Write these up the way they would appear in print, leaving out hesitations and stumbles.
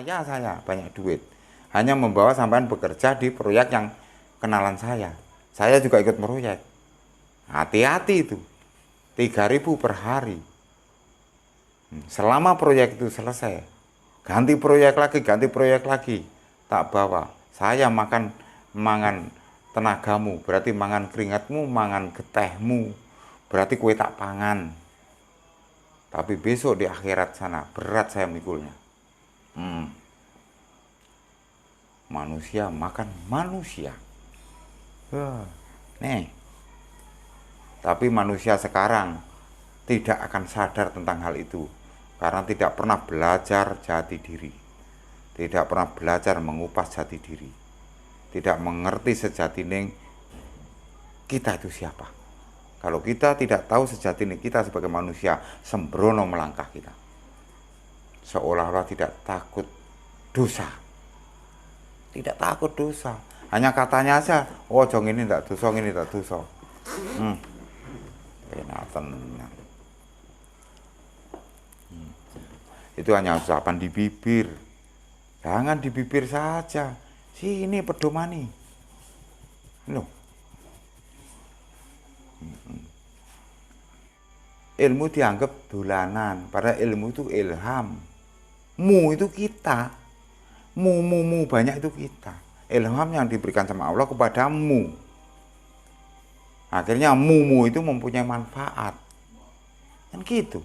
saya banyak duit. Hanya membawa sampean bekerja di proyek yang kenalan saya. Saya juga ikut proyek. Hati-hati itu. 3.000 per hari. Selama proyek itu selesai, ganti proyek lagi, tak bawa. Saya mangan tenagamu, berarti mangan keringatmu, mangan getehmu, berarti kue tak pangan. Tapi besok di akhirat sana berat saya mikulnya. Manusia makan manusia. Nih. Tapi manusia sekarang tidak akan sadar tentang hal itu karena tidak pernah belajar jati diri, tidak pernah belajar mengupas jati diri, tidak mengerti sejatinya kita itu siapa. Kalau kita tidak tahu sejatinya kita sebagai manusia, sembrono melangkah kita, seolah-olah tidak takut dosa, tidak takut dosa, hanya katanya aja, oh jong ini tidak dosa, ini tidak dosa. Enak tenang. Itu hanya ucapan di bibir. Jangan di bibir saja. Sini pedomani. Loh. Ilmu dianggap dolanan, padahal ilmu itu ilham. Mu itu kita. Mu banyak itu kita. Ilham yang diberikan sama Allah kepadamu. Akhirnya mu itu mempunyai manfaat. Kan gitu.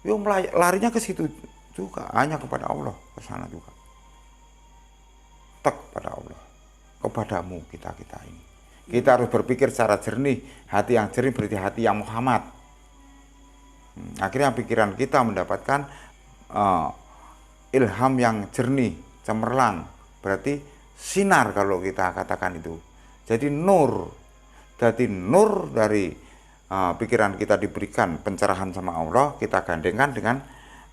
Yo larinya ke situ juga, hanya kepada Allah, ke sana juga. Pada Allah, kepadamu kita ini. Kita harus berpikir secara jernih. Hati yang jernih berarti hati yang Muhammad. Akhirnya pikiran kita mendapatkan ilham yang jernih, cemerlang. Berarti sinar kalau kita katakan itu. Jadi nur. Jadi nur dari pikiran kita diberikan pencerahan sama Allah, kita gandengkan dengan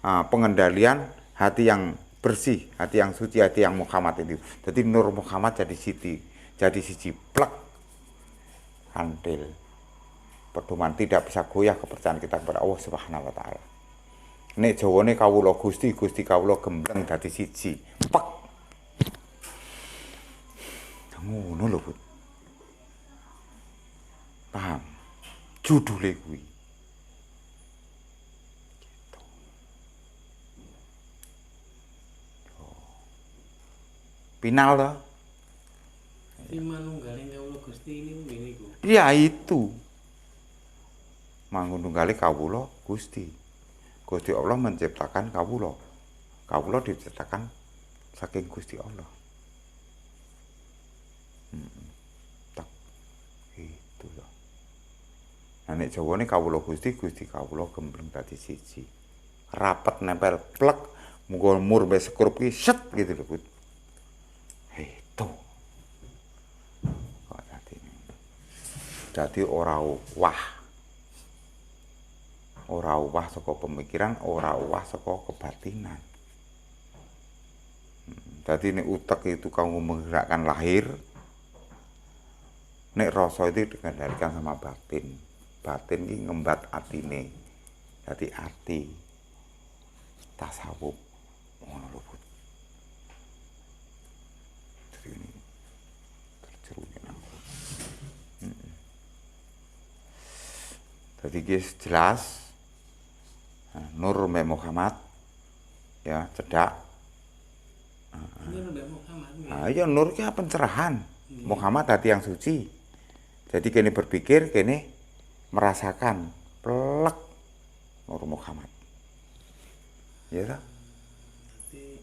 pengendalian hati yang bersih, hati yang suci, hati yang Muhammad itu. Jadi nur Muhammad jadi siji plek kantil. Pedoman tidak bisa goyah kepercayaan kita kepada Allah Subhanahu wa taala. Nek Jawane kawula Gusti kawula gembleng dadi siji. Pek. Ngono lho, Bu. Paham? Judulnya kuwi. Gitu. Final toh? Manunggaling kawula Gusti ini ngene iku. Ya itu. Manunggaling kawula Gusti. Gusti Allah menciptakan kawula. Kawula diciptakan saking Gusti Allah. Itu loh. Nah nek Jawane kawula Gusti kawula gembleng dadi siji. Rapet nempel plek, muga mur mbek sekrup ki set gitu lho, Bu. Itu. Kok dadi ora wah. Ora wah saka pemikiran, ora wah saka kebatinan. Jadi nek utek itu kamu menggerakkan lahir, nek rasa itu dikendalikan sama batin. Batin ini ngembat atine. Jadi ati tasawuf ngono lho, Bu. Jadi ini terjerunya. Jadi guys jelas Nur Mbak Muhammad ya cedak. Nur Mbak Muhammad. Ya nur ki pencerahan. Muhammad hati yang suci. Jadi kene berpikir, kene merasakan plek Nur Muhammad. Ya ta? Berarti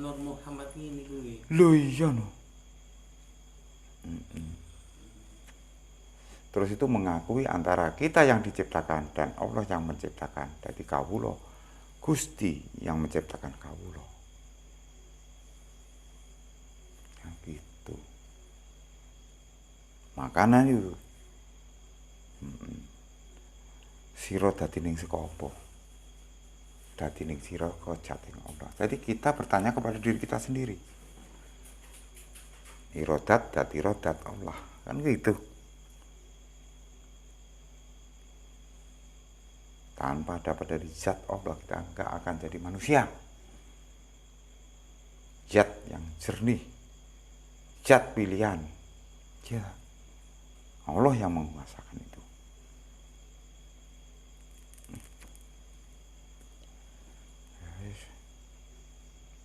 Nur Muhammad ini kuwi. Lho iya no. Terus itu mengakui antara kita yang diciptakan dan Allah yang menciptakan. Jadi kawula Gusti yang menciptakan kawula. Yang gitu. Makanan itu. Sira dadi ning saka apa? Dadi ning sira kejat ing Allah. Jadi kita bertanya kepada diri kita sendiri. Irodat dadi rodat Allah. Kan gitu. Tanpa dapat dari zat Allah kita nggak akan jadi manusia. Zat yang jernih, zat pilihan, ya Allah yang menguasakan itu.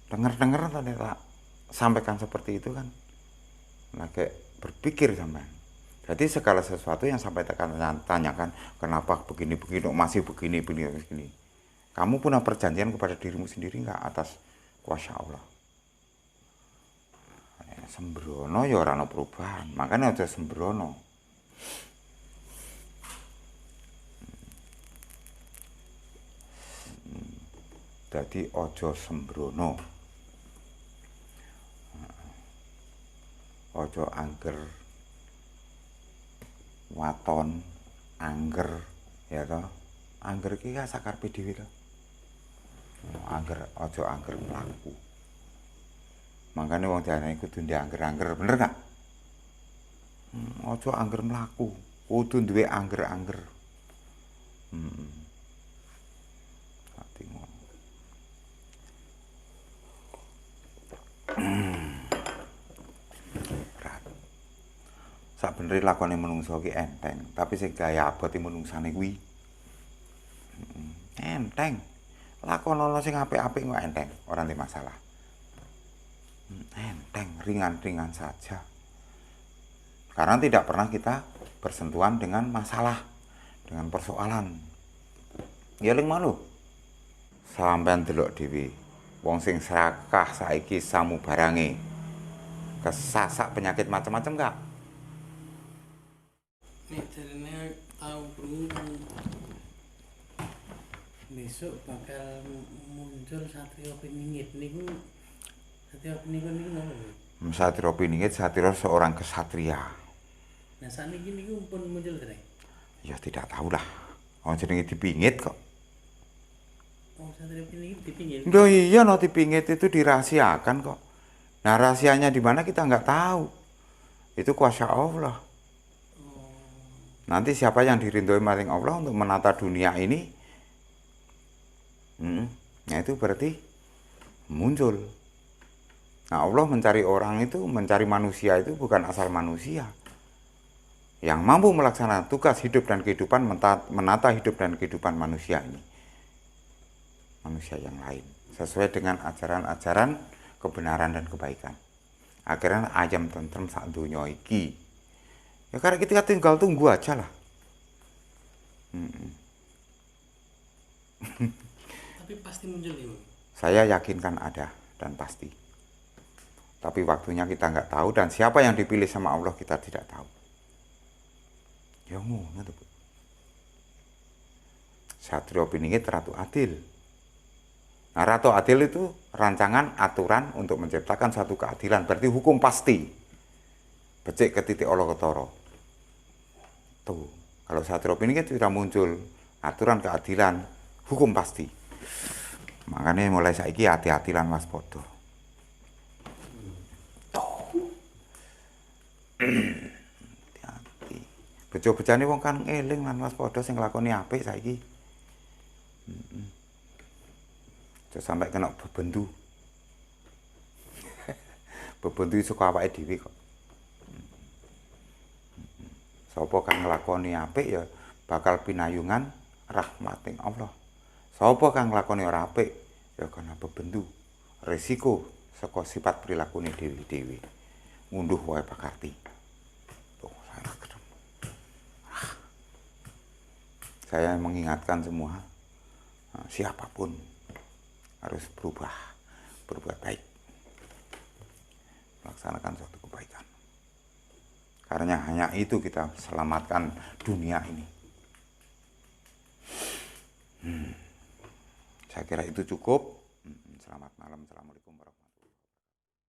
Dengar-dengar tadi tak sampaikan seperti itu kan, lagi berpikir sampean. Jadi segala sesuatu yang sampai tanyakan, kenapa begini-begini, masih begini. Kamu punya perjanjian kepada dirimu sendiri nggak atas kuasa Allah? Sembrono ya ora ana perubahan, makanya aja sembrono. Jadi ojo sembrono, ojo angger waton, angger ya toh, angger iki ya sakarepe dhewe to. Angger ojo angger mlaku. Makanya wong diarani kudu ndek angger-angger, bener gak? Ojo angger mlaku, kudu duwe angger-angger. Ati ngono. Sabeneré lakone menungso ki enteng, tapi sing gaya abote menungsane kuwi enteng. Lakon ana sing apik-apik kok enteng, ora ada masalah. Enteng, ringan-ringan saja. Karena tidak pernah kita bersentuhan dengan masalah, dengan persoalan. Ya ling malu. Sampeyan delok dhewe, wong sing serakah saiki samu barange kesasak penyakit macam-macam gak? Nek jarene tau krungu besok bakal muncul Satrio Piningit niku. Satrio Piningit niku nopo? Satrio Piningit, Satrio seorang kesatria. Nah saniki niku pun muncul dereng. Ya tidak tahu lah. Oh jenenge dipingit kok. Oh Satrio Piningit dipingit. Loh iya no dipingit itu dirahasiakan kok. Nah rahasianya di mana kita nggak tahu. Itu kuasa Allah. Nanti siapa yang dirindoi maring Allah untuk menata dunia ini, nah itu berarti muncul. Nah Allah mencari orang itu, mencari manusia itu bukan asal manusia. Yang mampu melaksanakan tugas hidup dan kehidupan, menata hidup dan kehidupan manusia ini. Manusia yang lain. Sesuai dengan ajaran-ajaran kebenaran dan kebaikan. Akhirnya ayam tentrem sak donya iki. Ya karena kita tinggal tunggu aja lah. Tapi pasti muncul ya. Saya yakinkan ada dan pasti. Tapi waktunya kita nggak tahu dan siapa yang dipilih sama Allah kita tidak tahu. Ya ngono tuh. Satrio Piningit Ratu Adil. Nah Ratu Adil itu rancangan aturan untuk menciptakan satu keadilan. Berarti hukum pasti. Becik ke titik Allah ketara. Tuh, kalau Satrio Piningit sudah muncul aturan keadilan, hukum pasti. Makanya mulai saiki hati-hati lan waspada. Hati-hati. Bejo-bejane wong kan eling lan waspada sing nglakoni apik saiki. Aja sampai kena bebendu. Bebendu saka awake dhewe kok. Sapa kang nglakoni apik ya bakal pinayungan rahmating Allah. Sapa kang nglakoni ora apik ya kena bebendu. Risiko saka sifat prilakune dhewe-dhewe. Ngunduh wae pakarti. Tuh, saya mengingatkan semua siapapun harus berbuat baik. Melaksanakan suatu kebaikan. Karena hanya itu kita selamatkan dunia ini. Saya kira itu cukup. Selamat malam. Assalamualaikum warahmatullahi wabarakatuh.